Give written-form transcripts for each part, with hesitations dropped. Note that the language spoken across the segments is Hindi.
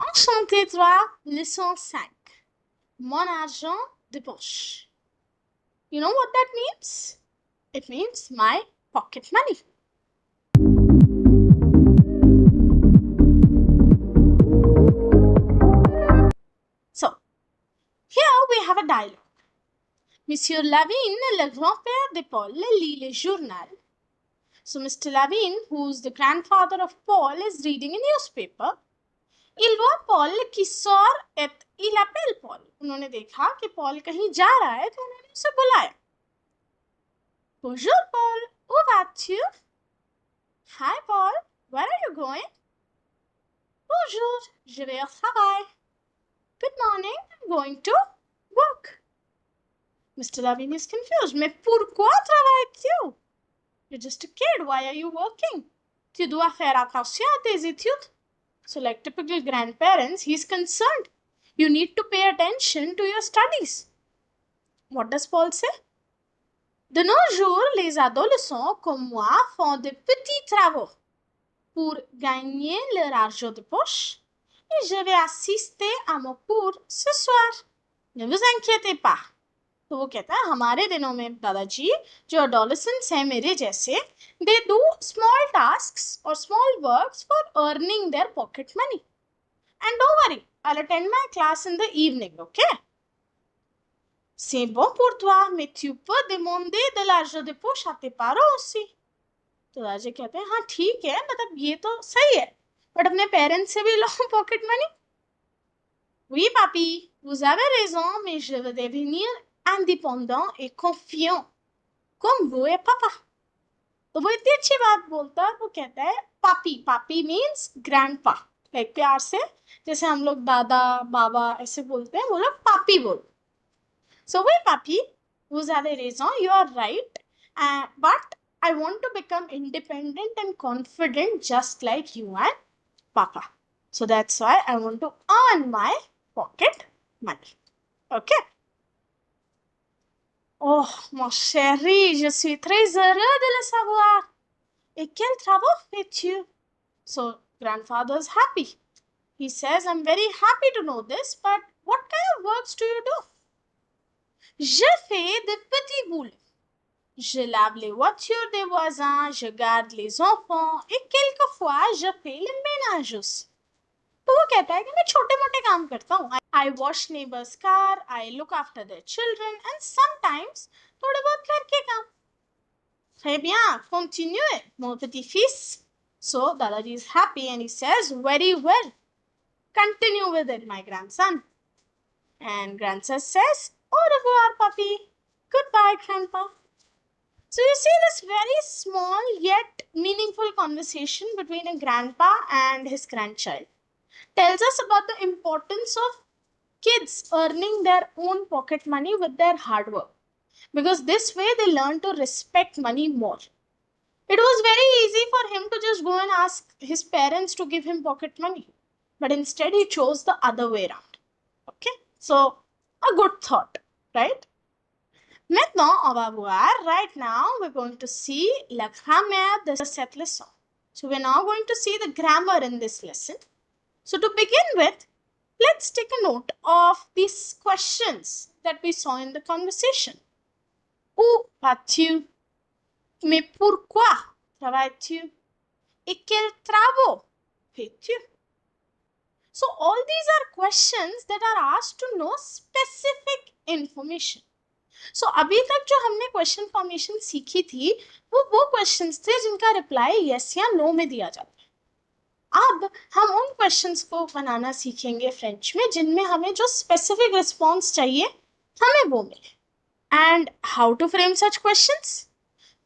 Enchanté toi, leçon 5. Mon argent de poche. You know what that means? It means my pocket money. So, here we have a dialogue. Monsieur Lavigne, le grand-père de Paul, lit le journal. So, Mr. Lavigne, who's the grandfather of Paul, is reading a newspaper. Il voit Paul qui sort et il appelle Paul. उन्होंने देखा कि पॉल कहीं जा रहा है तो उन्होंने उसे बुलाया. Bonjour Paul, où vas-tu? Hi Paul, where are you going? Bonjour, je vais au travail. Good morning, I'm going to work. Mr. Lavigne is confused. Mais pourquoi travailles-tu? You're just a kid, why are you working? Tu dois faire attention à tes études. So like typical grandparents, he's concerned. You need to pay attention to your studies. What does Paul say? De nos jours, les adolescents comme moi font de petits travaux pour gagner leur argent de poche et je vais assister à mon cours ce soir. Ne vous inquiétez pas. तो वो कहता है हमारे दिनों में दादाजी जो adolescents हैं मेरे जैसे they do small tasks or small works for earning their pocket money. And don't worry, I'll attend my class in the evening, okay? C'est bon pour toi, mais tu peux demander de l'argent de poche à tes parents aussi. तो दादाजी कहते हैं हाँ ठीक है मतलब ये तो सही है बट अपने पेरेंट्स से भी लो pocket money. Oui papi, vous avez raison, mais je veux devenir indépendant et confiant comme vous et papa. तो वो इतनी अच्छी बात बोलता है वो कहता है पापी. पापी मीन्स ग्रैंडपा. लाइक प्यार से जैसे हम लोग दादा बाबा ऐसे बोलते हैं वो लोग पापी बोलते. So oui papi, vous avez raison, you are right, but I want to become independent and confident just like you and papa. So that's why I want to earn my pocket money. Okay? Oh, mon chéri, je suis très heureux de le savoir. Et quel travail fais-tu? So, grandfather's happy. He says, I'm very happy to know this, but what kind of works do you do? Je fais de petits boulots. Je lave les voitures des voisins, je garde les enfants et quelquefois je fais le ménage aussi. तो वो कहता है कि मैं छोटे मोटे काम करता हूँ. I wash neighbors car, I look after their children and sometimes थोड़े बहुत घर के काम. Très bien, continuez, mon petit-fils. So Dadaji is happy and he says, very well. Continue with it, my grandson. And grandson says, au revoir, puppy. Goodbye, grandpa. So you see this very small yet meaningful conversation between a grandpa and his grandchild tells us about the importance of kids earning their own pocket money with their hard work. Because this way they learn to respect money more. It was very easy for him to just go and ask his parents to give him pocket money. But instead he chose the other way around. Okay? So, a good thought, right? Maintenant, on va voir, right now, we're going to see la grammaire de cette leçon. So, we're now going to see the grammar in this lesson. So, to begin with, let's take a note of these questions that we saw in the conversation. Où vas-tu? Mais pourquoi travailles-tu? Et quel travail fais-tu? So, all these are questions that are asked to know specific information. सो अभी तक जो हमने क्वेश्चन फॉर्मेशन सीखी थी वो क्वेश्चंस थे जिनका रिप्लाई यस या नो में दिया जाता है. अब हम उन क्वेश्चंस को बनाना सीखेंगे फ्रेंच में जिनमें हमें जो स्पेसिफिक रिस्पॉन्स चाहिए हमें वो मिले. And how to frame such questions?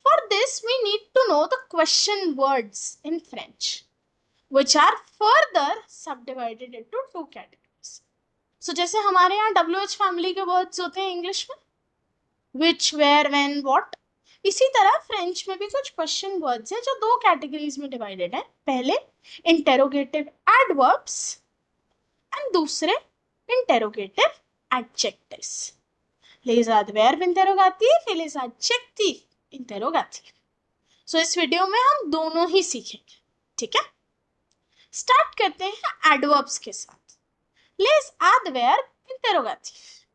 For this we need to know the question words in French which are further subdivided into two categories. So जैसे हमारे यहाँ WH फैमिली के वर्ड्स होते हैं इंग्लिश में which, where, when, what. इसी तरह फ्रेंच में भी कुछ क्वेश्चन वर्ड्स हैं जो दो कैटेगरीज में डिवाइडेड है. पहले इंटेरोगेटिव एडवर्ब्स एंड दूसरे interrogative adjectives. Les adverbes interrogatifs et les adjectifs interrogatifs. सो इस वीडियो में हम दोनों ही सीखेंगे. ठीक है, स्टार्ट करते हैं एडवर्ब्स के साथ. Les adverb interrogative.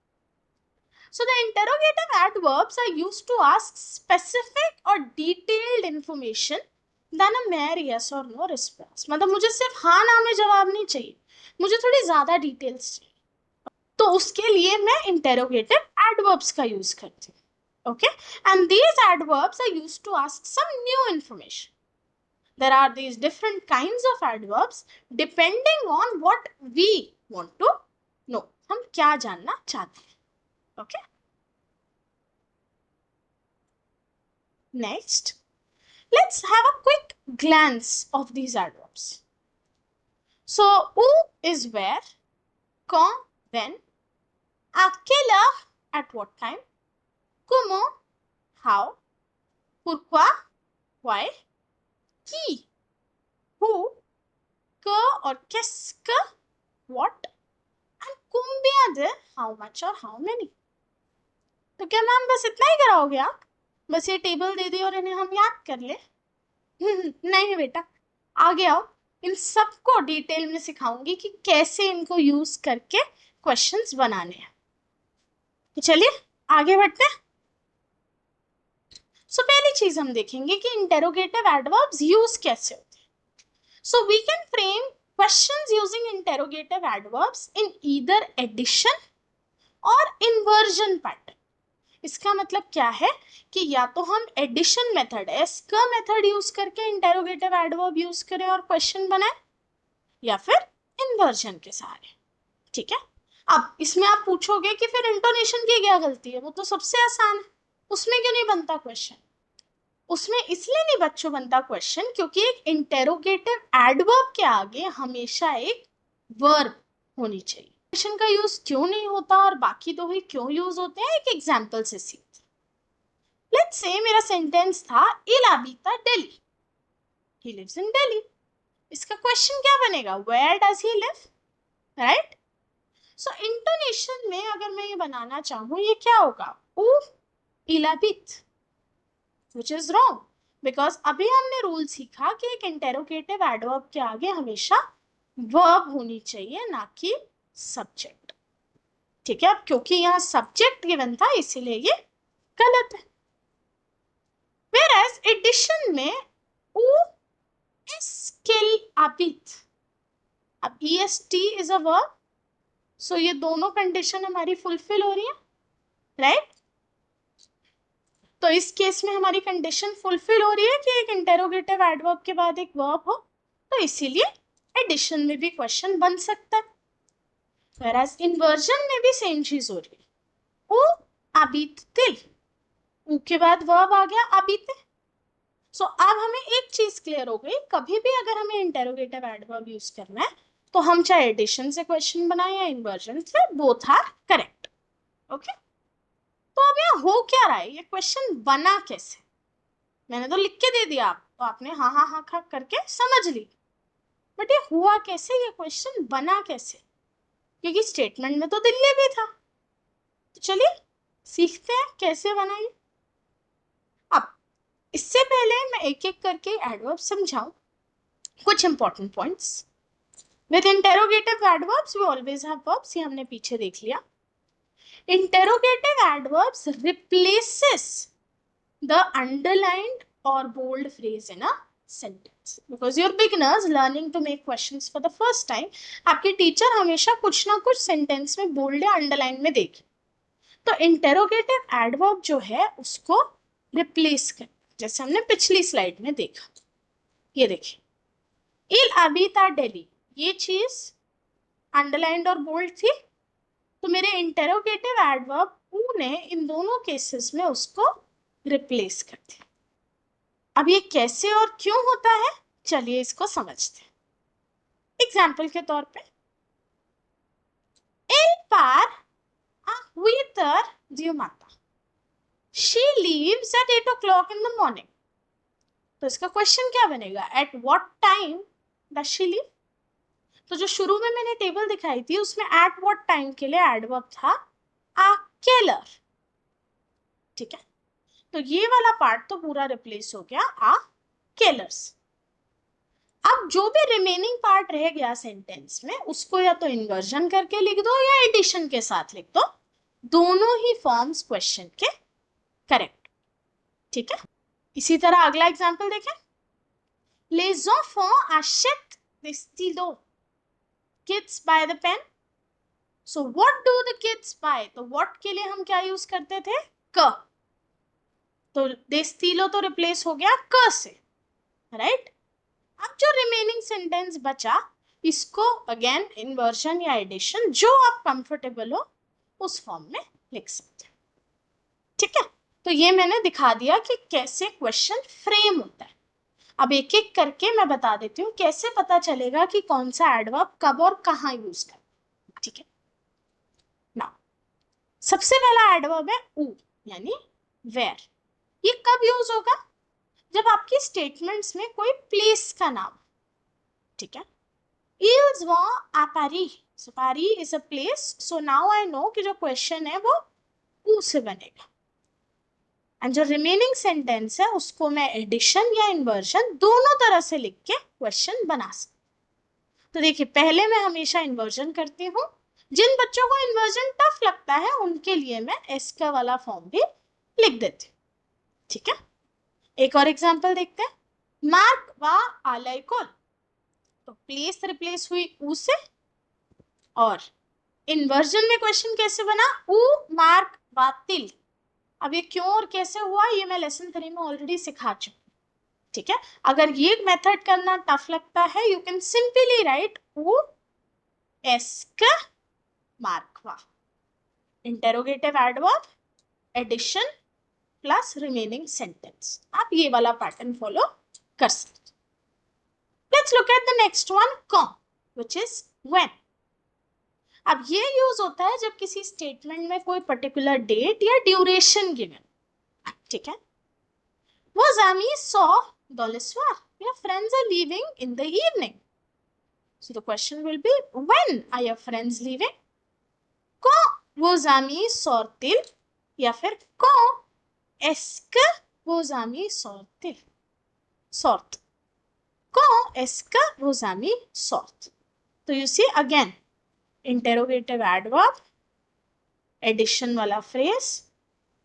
So the interrogative adverbs are used to ask specific or detailed information than a mere yes or no response. मतलब मुझे सिर्फ हाँ ना में जवाब नहीं चाहिए, मुझे थोड़ी ज्यादा डिटेल्स चाहिए, तो उसके लिए मैं interrogative adverbs का यूज करती हूँ. Okay, and these adverbs are used to ask some new information. There are these different kinds of adverbs depending on what we want to know. हम क्या जानना चाहते हैं. Okay. Next, let's have a quick glance of these adverbs. So, où is where, quand, when, à quelle heure, at what time, comment, how, pourquoi, why, qui, who, que or qu'est-ce que, what, and combien de, how much or how many. तो क्या मैम बस इतना ही कराओगे आप? बस ये टेबल दे दी और इन्हें हम याद कर ले? नहीं बेटा, आगे आओ, इन सबको डिटेल में सिखाऊंगी कि कैसे इनको यूज करके क्वेश्चंस बनाने हैं. तो चलिए आगे बढ़ते हैं. सो पहली चीज हम देखेंगे कि इंटेरोगेटिव एडवर्ब्स यूज कैसे होते हैं. So we can frame questions using interrogative adverbs in either addition और इन्वर्जन पैटर्न. इसका मतलब क्या है कि या तो हम एडिशन मेथड एस्का मेथड यूज करके इंटेरोगेटिव एडवर्ब यूज करें और क्वेश्चन बनाएं, या फिर इन्वर्जन के सहारे. ठीक है. अब इसमें आप पूछोगे कि फिर इंटोनेशन की क्या गलती है, वो तो सबसे आसान है, उसमें क्यों नहीं बनता क्वेश्चन? उसमें इसलिए नहीं बच्चों बनता क्वेश्चन क्योंकि एक इंटेरोगेटिव एडवर्ब के आगे हमेशा एक वर्ब होनी चाहिए. क्वेश्चन का यूज क्यों नहीं होता और बाकी दो ही क्यों यूज होते हैं, एक एग्जांपल से सीखते. लेट्स से मेरा सेंटेंस था इल habita Delhi, he lives in Delhi. इसका क्वेश्चन क्या बनेगा, where does he live, right? So intonation में अगर मैं ये बनाना चाहूँ, ये क्या होगा, ऊ इलाबित, विच इज रॉन्ग, बिकॉज अभी हमने रूल सीखा कि एक इंटेरोगेटिव एडवर्ब के आगे हमेशा वर्ब होनी चाहिए, ना कि सब्जेक्ट. ठीक है. अब क्योंकि यहाँ सब्जेक्ट गिवन था इसीलिए ये गलत है. Whereas एडिशन में ऊ स्किल अबित, अब est इज अ वर्ब, सो ये दोनों कंडीशन हमारी फुलफिल हो रही है, राइट? तो इस केस में हमारी कंडीशन फुलफिल हो रही है कि एक इंटेरोगेटिव एडवर्ब के बाद एक वर्ब हो, तो इसीलिए एडिशन में भी क्वेश्चन बन सकता है. Whereas इन्वर्जन में भी सेम चीज हो रही है, ऊ अबित, ऊ के बाद वर्ब आ गया अबिते. सो अब हमें एक चीज क्लियर हो गई, कभी भी अगर हमें इंटेरोगेटिव एडवर्ब यूज करना है तो हम चाहे एडिशन से क्वेश्चन बनाए या इन्वर्जन से, बोथ आर करेक्ट. ओके. तो अब यहाँ हो क्या रहा है, ये क्वेश्चन बना कैसे? मैंने तो लिख के दे दिया, आप तो आपने हाँ हाँ हाँ हाँ करके समझ ली, बट ये हुआ कैसे, ये क्वेश्चन बना कैसे? क्योंकि स्टेटमेंट में तो दिल्ली भी था. तो चलिए सीखते हैं कैसे बनाइए. अब इससे पहले मैं एक एक करके एडवर्ब समझाऊं, कुछ important points. With interrogative adverbs we always have verbs, ये हमने पीछे देख लिया. Interrogative adverbs replaces the underlined or bold phrase in a sentence, because you're beginners learning to make questions for the first time. आपके टीचर हमेशा कुछ ना कुछ सेंटेंस में बोल्ड या अंडरलाइन में देखे, तो इंटेरोगेटिव एडवर्ब जो है उसको रिप्लेस कर, जैसे हमने पिछली स्लाइड में देखा. ये देखिए, इल अबिता दिल्ली, ये चीज अंडरलाइंड और बोल्ड थी, तो मेरे इंटेरोगेटिव एडवर्ब ऊ ने इन दोनों केसेस में उसको रिप्लेस कर दिया. अब ये कैसे और क्यों होता है, चलिए इसको समझते हैं. एग्जाम्पल के तौर पे, एल पार Huitar Diumata, she lives at 8 o'clock in the morning. तो इसका क्वेश्चन क्या बनेगा, at what time does she leave. तो जो शुरू में मैंने टेबल दिखाई थी उसमें एट व्हाट टाइम के लिए एडवर्ब था आ केलर. ठीक है. तो ये वाला पार्ट तो पूरा रिप्लेस हो गया आ केलर्स. अब जो भी रिमेनिंग पार्ट रह गया सेंटेंस में उसको या तो इन्वर्जन करके लिख दो या एडिशन के साथ लिख दो, दोनों ही फॉर्म्स क्वेश्चन के करेक्ट। ठीक है, इसी तरह अगला एग्जांपल देखें। Les enfants achètent des stylos. Kids buy the pen. So what do the kids buy? तो what के लिए हम क्या यूज करते थे? क। तो दे स्टीलो तो रिप्लेस हो गया क से, राइट? अब जो रिमेनिंग सेंटेंस बचा इसको अगेन इन्वर्जन या एडिशन जो आप कंफर्टेबल हो उस फॉर्म में लिख सकते हैं। ठीक है, तो ये मैंने दिखा दिया कि कैसे क्वेश्चन फ्रेम होता है। अब एक एक करके मैं बता देती हूँ कैसे पता चलेगा कि कौन सा एडवर्ब कब और कहाँ यूज करना। ठीक है ना, सबसे पहला एडवर्ब है ऊ यानी वेयर। ये कब यूज होगा? जब आपकी स्टेटमेंट्स में कोई प्लेस का नाम, ठीक है, Ils vont à Paris. So Paris is a place. So now I know कि जो क्वेश्चन है वो ऊ से बनेगा। एंड जो रिमेनिंग सेंटेंस है उसको मैं एडिशन या इन्वर्जन दोनों तरह से लिख के क्वेश्चन बना सकती। तो देखिए पहले मैं हमेशा इन्वर्जन करती हूँ, जिन बच्चों को इन्वर्जन टफ लगता है उनके लिए मैं एस्का वाला फॉर्म भी लिख देती हूँ। ठीक है, एक और एग्जांपल देखते हैं। मार्क व आलय कोल, तो प्लेस रिप्लेस हुई ऊ से, और इन्वर्जन में क्वेश्चन कैसे बना? ऊ मार्क व तिल। अब ये क्यों और कैसे हुआ ये मैं लेसन 3 में ऑलरेडी सिखा चुकी। ठीक है, अगर ये मेथड करना टफ लगता है यू कैन सिंपली राइट ऊ एस्क मार्कवा, interrogative adverb addition plus remaining sentence. आप ये वाला पैटर्न फॉलो कर सकते। Let's look at the next one, कॉम, व्हिच इज व्हेन। अब ये यूज होता है जब किसी स्टेटमेंट में कोई पर्टिकुलर डेट या ड्यूरेशन गिवन। ठीक है, vos amis saw dans le soir, your friends are leaving in the evening. So the question will be when are your friends leaving? Quand vos amis sortent या फिर quand est-ce que vos amis sortent? Sortent. Quand est-ce que vos amis sortent? तो you see again interrogative adverb, addition वाला phrase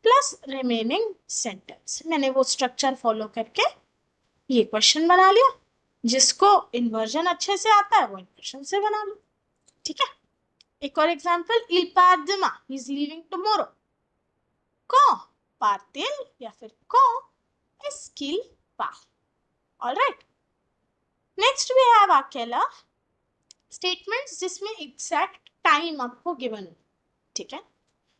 प्लस रिमेनिंग सेंटेंस। मैंने वो स्ट्रक्चर फॉलो करके ये क्वेश्चन बना लिया। जिसको इन्वर्जन अच्छे से आता है वो इन्वर्जन से बना लो। ठीक है, एक और example, il part demain, he is leaving tomorrow. Quand part-il या फिर quand est-ce qu'il part? All right. Next we have à quelle heure, statements जिसमें एग्जैक्ट टाइम आपको गिवन हो। ठीक है,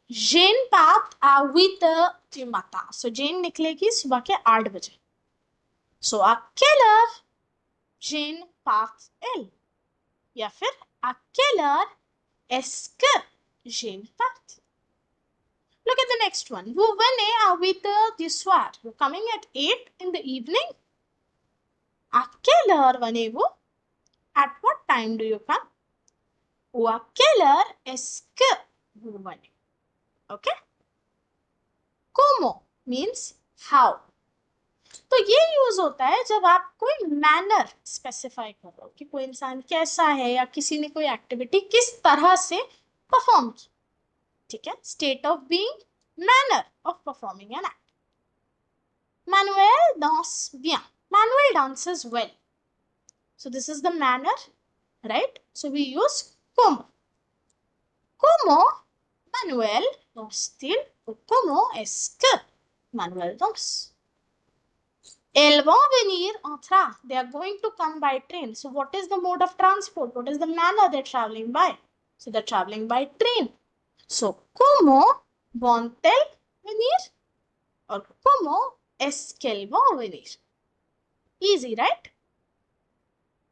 जेन पार्ट à 8 heures du matin. सो जेन निकलेगी सुबह के 8 बजे। सो à quelle heure जेन part-elle या फिर à quelle heure est-ce que gen part? Look at the next one. Vous venez à 8 heures du soir. You're coming at 8 in the evening. À quelle heure venez-vous? At what time do you come? Ou à quelle heure est-ce que vous venez? Okay? Como means how. तो ये यूज होता है जब आप कोई मैनर स्पेसिफाई कर रहे हो कि कोई इंसान कैसा है या किसी ने कोई एक्टिविटी किस तरह से परफॉर्म की। ठीक है, state of being, manner of performing an act. Manuel danse bien. Manuel dances well. So this is the manner, right? So we use como. Como Manuel danse-t-il? Ou comment est-ce que Manuel danse? Elles vont venir en train. They are going to come by train. So what is the mode of transport? What is the manner they're traveling by? So they're traveling by train. So comment vont-elles venir? Or comment est-ce qu'elles vont venir? Easy, right?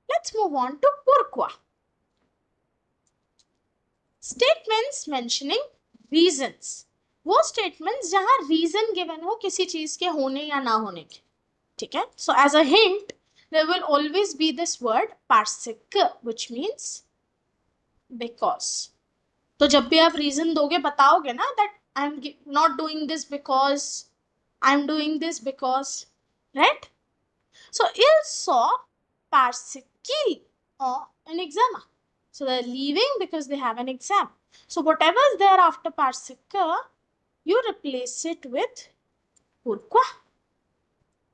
Let's move on to pourquoi. Statements mentioning reasons. वो statements जहाँ reason given हो किसी चीज के होने या ना होने के। ठीक है, so as a hint there will always be this word parce que which means because. तो जब भी आप reason दोगे बताओगे ना that I'm not doing this because, I'm doing this because, right? So il saw parsikil or an exam. So they're leaving because they have an exam. So whatever is there after parsikka, you replace it with pourquoi.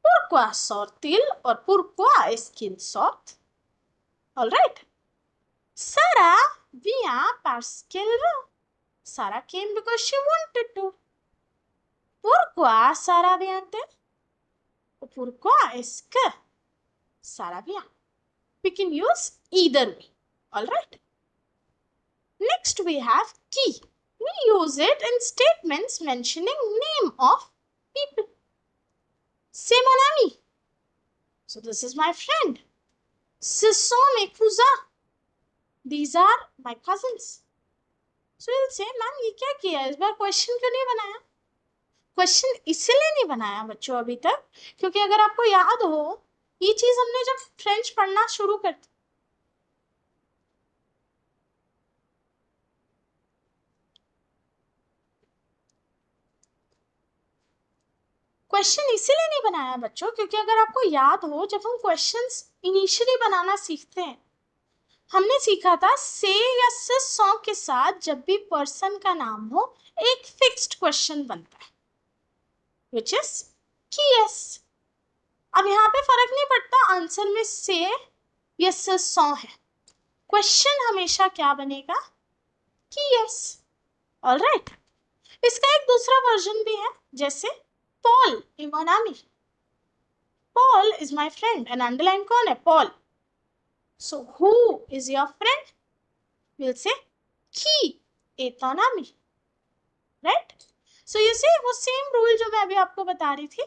Pourquoi sort-il or pourquoi est-ce qu'il sort? Alright. Sarah vient parce qu'elle veut. Sarah came because she wanted to. Pourquoi Sarah vient-elle? Pourquoi est-ce que Sarah vient? We can use either way. Alright. Next we have qui. We use it in statements mentioning name of people. C'est mon ami. So this is my friend. Ce sont mes cousins. These are my cousins. So you'll say, ma'am ये क्या किया इस बार क्वेश्चन क्यों नहीं बनाया? क्वेश्चन इसलिए नहीं बनाया बच्चों अभी तक क्योंकि अगर आपको याद हो ये चीज हमने जब फ्रेंच पढ़ना शुरू कर क्वेश्चन इसीलिए नहीं बनाया बच्चों क्योंकि अगर आपको याद हो जब हम क्वेश्चंस इनिशियली बनाना सीखते हैं हमने सीखा था से या सिस सॉन्ग के साथ जब भी पर्सन का नाम हो एक फिक्स्ड क्वेश्चन बनता है विच इज की यस. अब यहाँ पे फर्क नहीं पड़ता आंसर में से या सिस सॉन्ग है क्वेश्चन हमेशा क्या बनेगा कि यस. ऑलराइट. इसका एक दूसरा वर्जन भी है जैसे Paul A mon ami. Paul is my friend and underline कौन है Paul. So who is your friend? We'll say qui est ton ami. Right? So you see वो same rule जो मैं अभी आपको बता रही थी.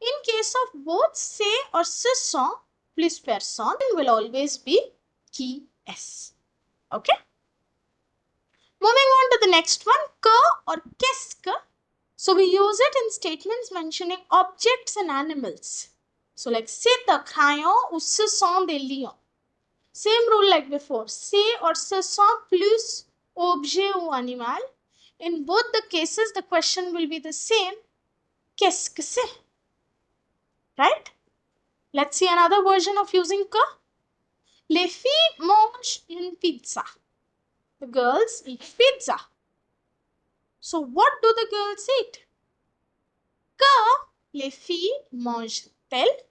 In case of both say or sis song, plus person will always be qui s. Okay? Moving on to the next one, que or qu'est-ce. So we use it in statements mentioning objects and animals. So like c'est un crayon ou ce sont des lions. Same rule like before. C'est or ce sont plus objet ou animal. In both the cases, the question will be the same. Qu'est-ce que c'est? Right? Let's see another version of using que. Les filles mangent une pizza. The girls eat pizza. So what do the girls eat? Que les filles mangent-elles?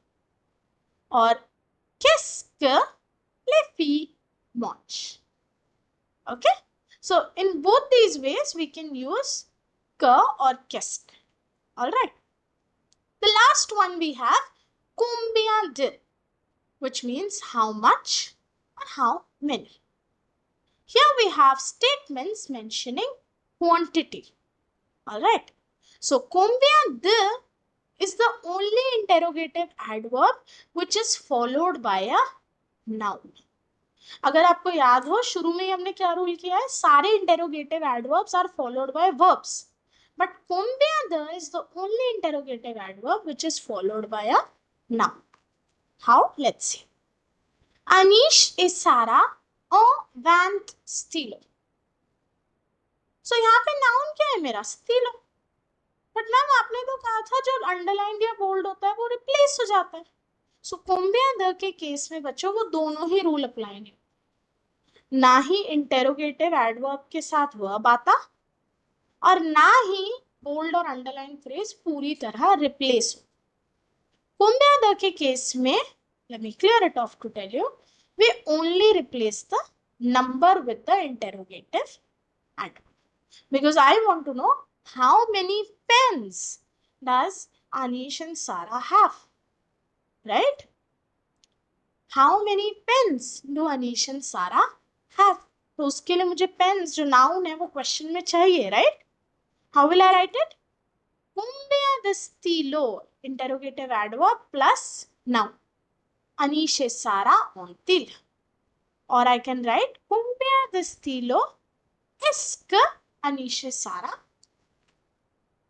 Or qu'est-ce que les filles mangent? Okay? So in both these ways we can use que or qu'est-ce. Alright. The last one we have combien de, which means how much or how many. Here we have statements mentioning quantity. Alright. So combien de is the only interrogative adverb which is followed by a noun. अगर आपको याद हो शुरू में हमने क्या रूल किया है सारे interrogative adverbs are followed by verbs. But combien de is the only interrogative adverb which is followed by a noun. How? Let's see. Anish et Sarah ont 20 stylos. So यहाँ पे noun क्या है मेरा stylo. But मैम आपने तो कहा था जो अंडरलाइन या बोल्ड होता है वो रिप्लेस हो जाता है. सो combien de के केस में बच्चों वो दोनों ही रूल अप्लाई नहीं ना ही इंटेरोगेटिव एडवर्ब के साथ वर्ब आता और ना ही बोल्ड और अंडरलाइन फ्रेज पूरी तरह रिप्लेस हो. combien de के केस में let me clear it off to tell you we only replace the number with the interrogative adverb because I want to know how many pens does Anish and Sarah have, right? How many pens do Anish and Sarah have? तो उसके लिए मुझे पेन्स जो नाउन है वो क्वेश्चन में चाहिए, right? How will I right it? combien de stylos interrogative adverb plus noun. Anish et Sarah ont-ils? Or I can write combien de stylos est-ce que Anish et Sarah?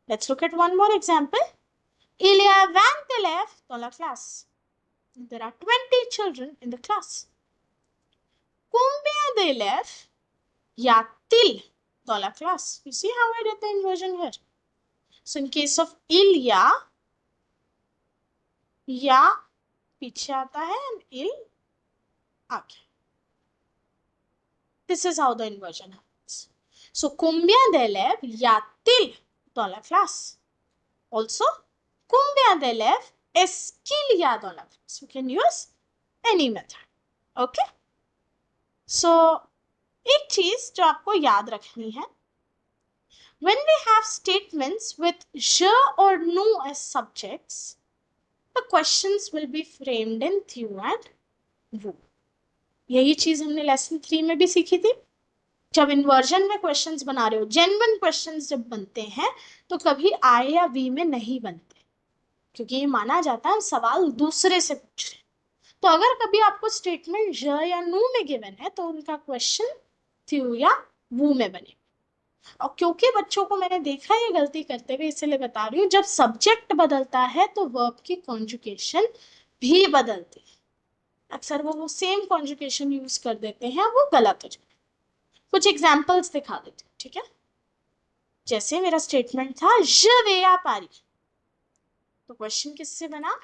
Let's look at one more example. Il y a 20 élèves dans la classe. There are 20 children in the class. Combien d'élèves y a-t-il dans la classe? You see how I did the inversion here. So in case of il y a पीछे आता है and il Okay. This is how the inversion happens. So, combien d'élèves y a-t-il dans la classe? Also, combien d'élèves est-ce qu'il y a dans la classe? You can use any method. Okay? So, एक चीज जो आपको याद रखनी है, when we have statements with je or nous as subjects, the questions will be framed in tu and vous. यही चीज हमने लेसन 3 में भी सीखी थी. जब इन्वर्जन में क्वेश्चंस बना रहे हो, जेन्युइन क्वेश्चंस जब बनते हैं तो कभी आई या वी में नहीं बनते, क्योंकि ये माना जाता है हम सवाल दूसरे से पूछ रहे हैं. तो अगर कभी आपको स्टेटमेंट ज या नू में गिवन है तो उनका क्वेश्चन थ्यू या वू में बने. और क्योंकि बच्चों को मैंने देखा ये गलती करते हुए, इसलिए बता रही हूँ, जब सब्जेक्ट बदलता है तो वर्ब की कॉन्जुगेशन भी बदलती है. अक्सर वो सेम कॉन्जुगेशन यूज कर देते हैं, वो गलत हो जाए. कुछ एग्जाम्पल्स दिखा देते हैं, ठीक है. जैसे मेरा स्टेटमेंट था je vais à Paris, तो क्वेश्चन किससे बना?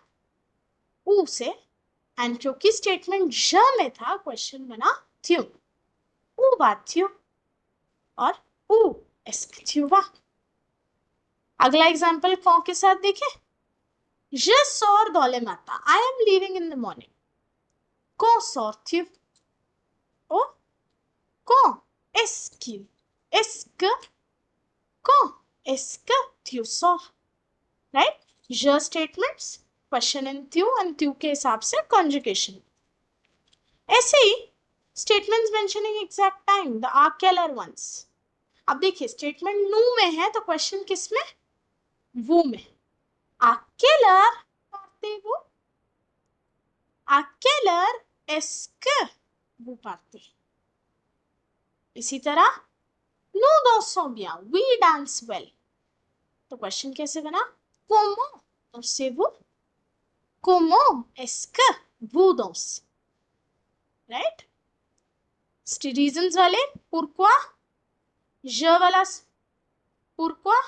ऊ से. एंड क्योंकि स्टेटमेंट ज में था, क्वेश्चन बना थ्यू. ऊ बात थ्यू और ऊ एस्क थ्यू वा. अगला एग्जाम्पल कौन के साथ देखें. Je sors dans le matin. I am leaving in the morning. Quand sors-tu? Oh, quand est-ce qu'il? Est-ce que? Quand est-ce que tu sors? Right? Je statements, question in tu and tu के हिसाब से conjugation. ऐसे ही statements mentioning exact time, the are keller ones. अब देखिए स्टेटमेंट नू में है तो क्वेश्चन किस में? वो में. आ केलर पार्टे वो. आ केलर एस्क वो पार्टे. इसी तरह nous dansons bien, we dance well. तो क्वेश्चन कैसे बना? comment dansez-vous? comment est-ce que vous dansez? Right. Reasons वाले pourquoi je वाला, pourquoi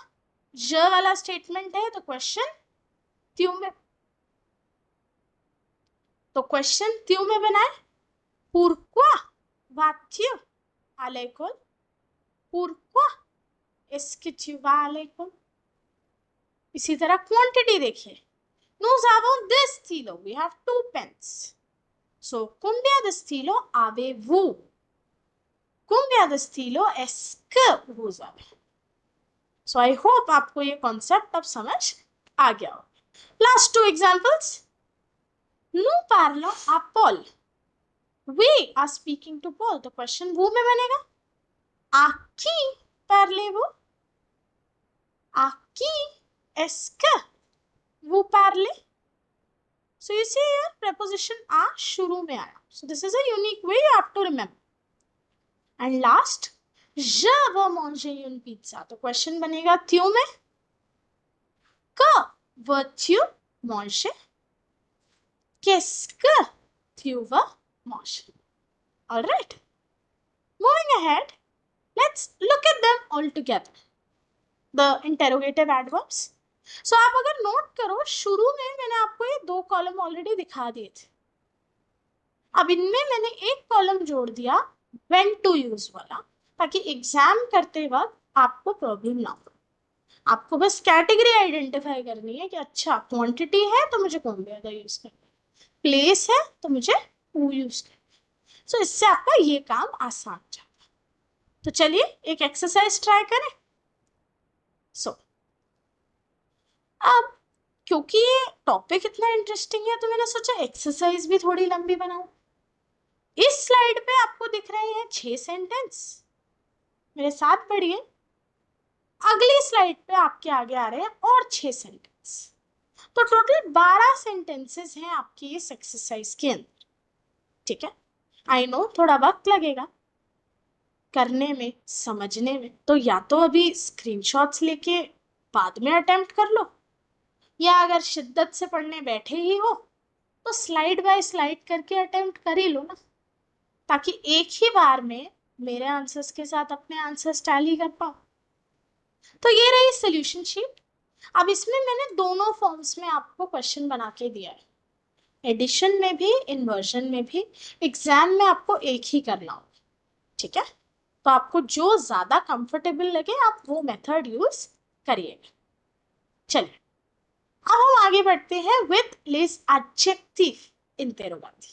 je वाला स्टेटमेंट है तो क्वेश्चन त्यू में, तो क्वेश्चन त्यू में बनाए. pourquoi vas-tu à l'école? pourquoi est-ce que tu vas à l'école? इसी तरह क्वांटिटी देखिए. nous avons 2 stylos, we have 2 pens. So, combien de stylos avez-vous? Combien de stylos est-ce que vous avez? So, I hope आपको ये concept अब समझ आ गया हो. Last 2 examples. Nous parlons à Paul. We are speaking to Paul. तो question वो में बनेगा. À qui parlez-vous? À qui est-ce que vous parlez? So you see here preposition आ शुरू में आया. So this is a unique way you have to remember. And last, je veux manger une pizza. तो question बनेगा त्यू में. que veux-tu manger? Qu'est-ce que tu veux manger? All right. Moving ahead, let's look at them all together. The interrogative adverbs. So आप अगर नोट करो, शुरू में मैंने आपको ये 2 कॉलम ऑलरेडी दिखा दिए थे. अब इनमें मैंने एक कॉलम जोड़ दिया when to use वाला, ताकि एग्जाम करते वक्त आपको प्रॉब्लम ना हो. आपको बस कैटेगरी आइडेंटिफाई करनी है कि अच्छा क्वांटिटी है तो मुझे कौन ज्यादा यूज करना, प्लेस है तो मुझे वो यूज करना. सो इससे आपका ये काम आसान जाएगा. तो चलिए एक एक्सरसाइज ट्राई करें. सो अब क्योंकि ये टॉपिक इतना इंटरेस्टिंग है तो मैंने सोचा एक्सरसाइज भी थोड़ी लंबी बनाऊं. इस स्लाइड पे आपको दिख रहे हैं 6 सेंटेंस. मेरे साथ पढ़िए. अगली स्लाइड पे आपके आगे आ रहे हैं और 6 सेंटेंस. तो टोटल 12 सेंटेंसेस हैं आपकी इस एक्सरसाइज के अंदर. ठीक है. आई नो थोड़ा वक्त लगेगा करने में, समझने में. तो या तो अभी स्क्रीनशॉट्स लेके बाद में अटेम्प्ट कर लो, या अगर शिद्दत से पढ़ने बैठे ही हो तो स्लाइड बाय स्लाइड करके अटेम्प्ट कर ही लो ना, ताकि एक ही बार में मेरे आंसर्स के साथ अपने आंसर्स टैली कर पाओ. तो ये रही सोल्यूशन शीट. अब इसमें मैंने दोनों फॉर्म्स में आपको क्वेश्चन बना के दिया है. एडिशन में भी, इन्वर्जन में भी, एग्जाम में आपको एक ही करना होगा, ठीक है। तो आपको जो ज्यादा कंफर्टेबल लगे आप वो मेथड यूज करिएगा। चलिए अब हम आगे बढ़ते हैं with less adjective interrogative.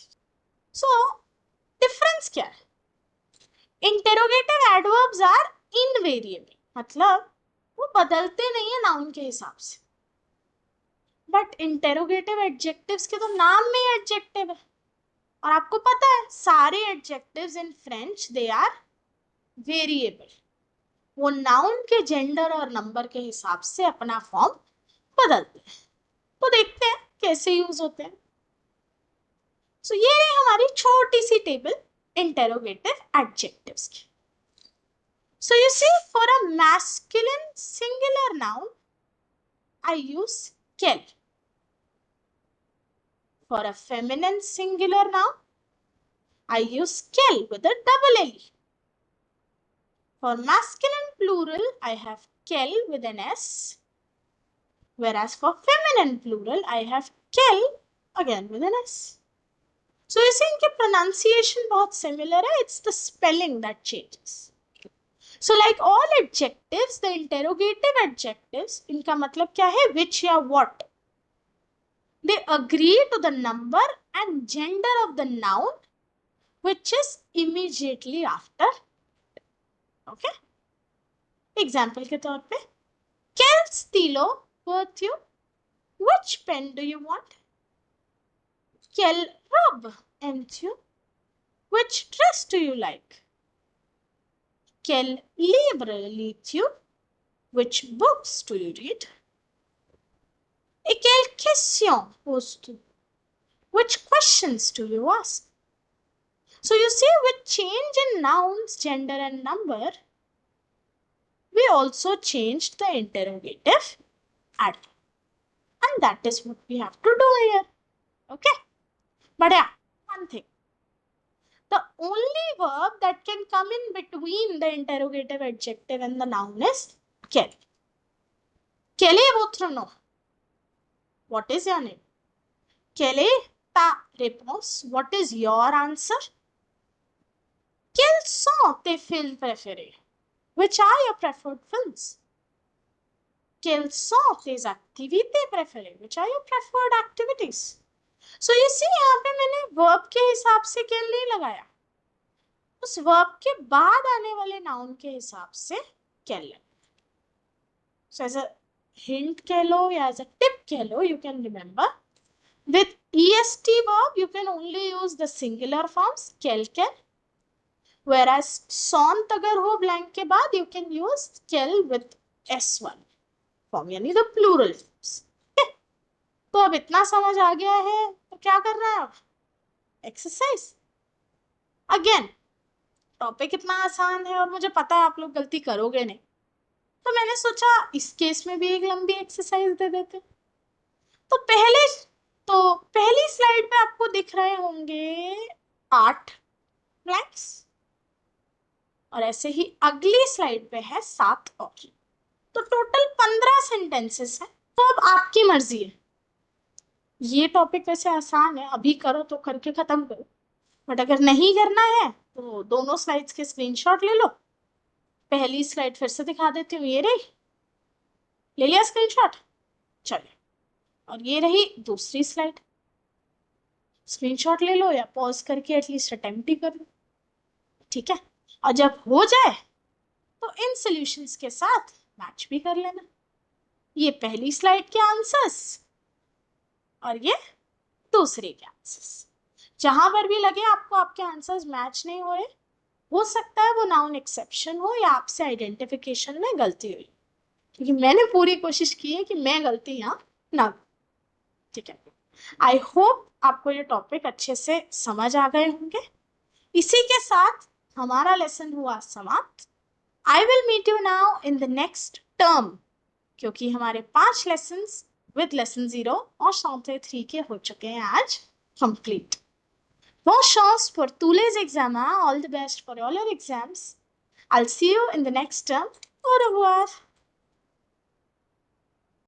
So difference क्या है? इंटेरोगेटिव एडवर्ब्स आर इनवेरिएबल, मतलब वो बदलते नहीं है नाउन के हिसाब से। बट इंटेरोगेटिव एडजेक्टिव्स के तो नाम में ही एडजेक्टिव है, और आपको पता है सारे adjectives in French they are variable. वो नाउन के जेंडर और नंबर के हिसाब से अपना फॉर्म बदलते हैं। तो देखते हैं कैसे यूज होते हैं। सो ये है हमारी छोटी सी टेबल इंटेरोगेटिव एडजेक्टिव्स की। So you see for a masculine singular noun I use केल. For a feminine singular noun I use kel with a double L. For masculine plural I have kel with an S, whereas for feminine plural I have kel again with an S. So you see इनके pronunciation बहुत similar है, it's the spelling that changes. So like all adjectives, the interrogative adjectives इनका मतलब क्या है? Which या what. They agree to the number and gender of the noun which is immediately after. Okay? Example के तौर पे quel stilo worth you? Which pen do you want? Quelle robe aimes tu? Which dress do you like? Quel livre lis tu? Which books do you read? Et quelle question poses-tu? Which questions do you ask? So you see, with change in nouns, gender and number, we also changed the interrogative adverb. And that is what we have to do here. Okay? But yeah, one thing. The only verb that can come in between the interrogative adjective and the noun is quel. Quelle est votre nom? What is your name? Quelle est ta réponse? What is your answer? Quels sont tes films préférés? Which are your preferred films? Quelles sont tes activités préférées? Which are your preferred activities? So you see, यहाँ पे मैंने verb के हिसाब से quel नहीं लगाया, उस verb के बाद आने वाले noun के हिसाब से quel लगाया. So as a hint कह लो या as a tip कह लो, you can remember with est verb you can only use the singular forms quel quel, whereas sont अगर हो blank के बाद you can use quel with s1 form, यानी the plural forms. Okay? तो अब इतना समझ आ गया है, तो क्या कर रहा है अब? एक्सरसाइज. अगेन टॉपिक इतना आसान है और मुझे पता है आप लोग गलती करोगे नहीं, तो मैंने सोचा इस केस में भी एक लंबी एक्सरसाइज दे देते. तो पहली स्लाइड पे आपको दिख रहे होंगे 8 ब्लैंक्स, और ऐसे ही अगली स्लाइड पे है 7 और. तो टोटल 15 सेंटेंसेस हैं. तो अब आपकी मर्जी है. ये टॉपिक वैसे आसान है, अभी करो तो करके खत्म करो, बट अगर नहीं करना है तो दोनों स्लाइड्स के स्क्रीनशॉट ले लो. पहली स्लाइड फिर से दिखा देती हूँ, ये रही, ले लिया स्क्रीनशॉट. चलिए, और ये रही दूसरी स्लाइड, स्क्रीनशॉट ले लो या पॉज करके एटलीस्ट अटेम्प्ट ही कर लो. ठीक है, और जब हो जाए तो इन सॉल्यूशंस के साथ मैच भी कर लेना. ये पहली स्लाइड के आंसर्स और ये दूसरे के आंसर्स. जहां पर भी लगे आपको आपके आंसर्स मैच नहीं हो रहे, हो सकता है वो नाउन एक्सेप्शन हो या आपसे आइडेंटिफिकेशन में गलती हुई, क्योंकि मैंने पूरी कोशिश की है कि मैं गलती यहाँ ना. ठीक है, आई होप आपको ये टॉपिक अच्छे से समझ आ गए होंगे. इसी के साथ हमारा लेसन हुआ समाप्त. I will meet you now in the next term, क्योंकि हमारे 5 लेसन्स विद लेसन 0 और चैप्टर 3 के हो चुके हैं आज complete. Bonne chance for tous les examens. All the best for all your exams. I'll see you in the next term. Au revoir.